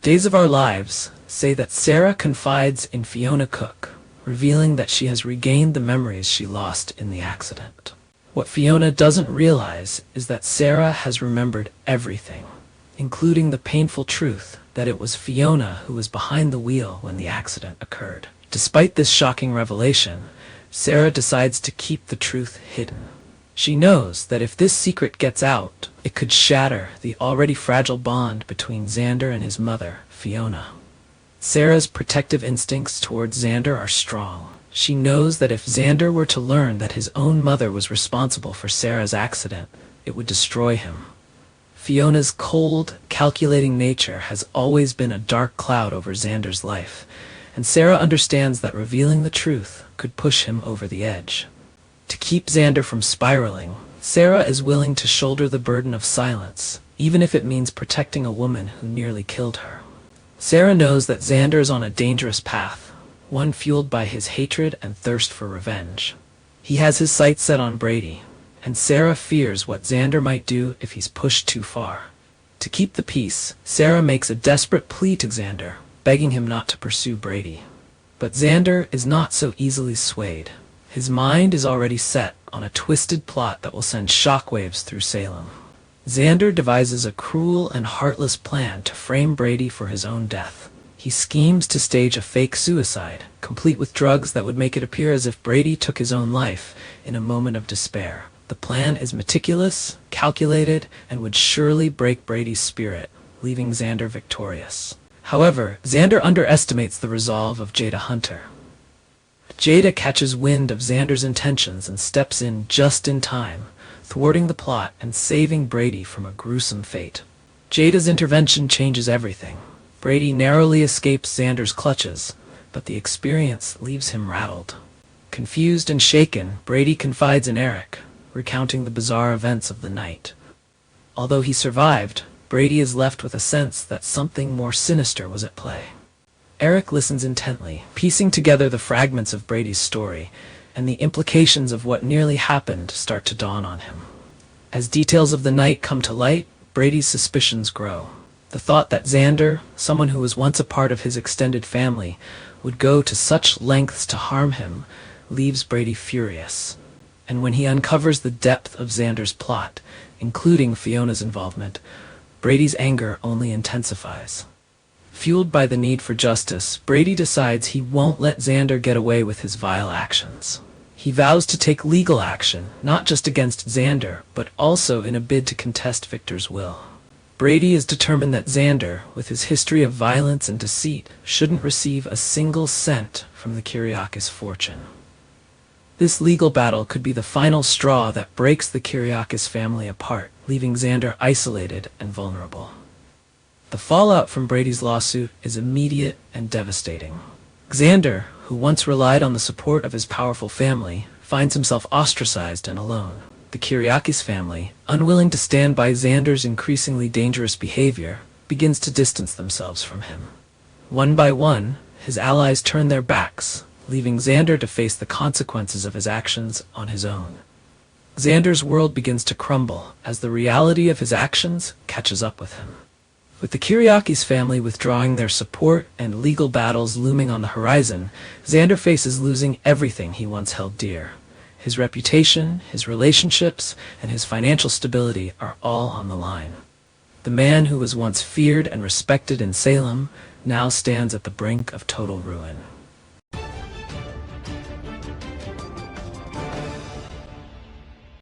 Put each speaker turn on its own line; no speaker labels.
Days of Our Lives say that Sarah confides in Fiona Cook, revealing that she has regained the memories she lost in the accident. What Fiona doesn't realize is that Sarah has remembered everything, including the painful truth that it was Fiona who was behind the wheel when the accident occurred. Despite this shocking revelation, Sarah decides to keep the truth hidden. She knows that if this secret gets out, it could shatter the already fragile bond between Xander and his mother, Fiona. Sarah's protective instincts towards Xander are strong. She knows that if Xander were to learn that his own mother was responsible for Sarah's accident, it would destroy him. Fiona's cold, calculating nature has always been a dark cloud over Xander's life, and Sarah understands that revealing the truth could push him over the edge. To keep Xander from spiraling, Sarah is willing to shoulder the burden of silence, even if it means protecting a woman who nearly killed her. Sarah knows that Xander is on a dangerous path, one fueled by his hatred and thirst for revenge. He has his sights set on Brady, and Sarah fears what Xander might do if he's pushed too far. To keep the peace, Sarah makes a desperate plea to Xander, begging him not to pursue Brady. But Xander is not so easily swayed. His mind is already set on a twisted plot that will send shockwaves through Salem. Xander devises a cruel and heartless plan to frame Brady for his own death. He schemes to stage a fake suicide, complete with drugs that would make it appear as if Brady took his own life in a moment of despair. The plan is meticulous, calculated, and would surely break Brady's spirit, leaving Xander victorious. However, Xander underestimates the resolve of Jada Hunter. Jada catches wind of Xander's intentions and steps in just in time, thwarting the plot and saving Brady from a gruesome fate. Jada's intervention changes everything. Brady narrowly escapes Xander's clutches, but the experience leaves him rattled. Confused and shaken, Brady confides in Eric, recounting the bizarre events of the night. Although he survived, Brady is left with a sense that something more sinister was at play. Eric listens intently, piecing together the fragments of Brady's story, and the implications of what nearly happened start to dawn on him. As details of the night come to light, Brady's suspicions grow. The thought that Xander, someone who was once a part of his extended family, would go to such lengths to harm him, leaves Brady furious. And when he uncovers the depth of Xander's plot, including Fiona's involvement, Brady's anger only intensifies. Fueled by the need for justice, Brady decides he won't let Xander get away with his vile actions. He vows to take legal action, not just against Xander, but also in a bid to contest Victor's will. Brady is determined that Xander, with his history of violence and deceit, shouldn't receive a single cent from the Kyriakis fortune. This legal battle could be the final straw that breaks the Kyriakis family apart, leaving Xander isolated and vulnerable. The fallout from Brady's lawsuit is immediate and devastating. Xander, who once relied on the support of his powerful family, finds himself ostracized and alone. The Kyriakis family, unwilling to stand by Xander's increasingly dangerous behavior, begins to distance themselves from him. One by one, his allies turn their backs, leaving Xander to face the consequences of his actions on his own. Xander's world begins to crumble as the reality of his actions catches up with him. With the Kyriakis family withdrawing their support and legal battles looming on the horizon, Xander faces losing everything he once held dear. His reputation, his relationships, and his financial stability are all on the line. The man who was once feared and respected in Salem now stands at the brink of total ruin.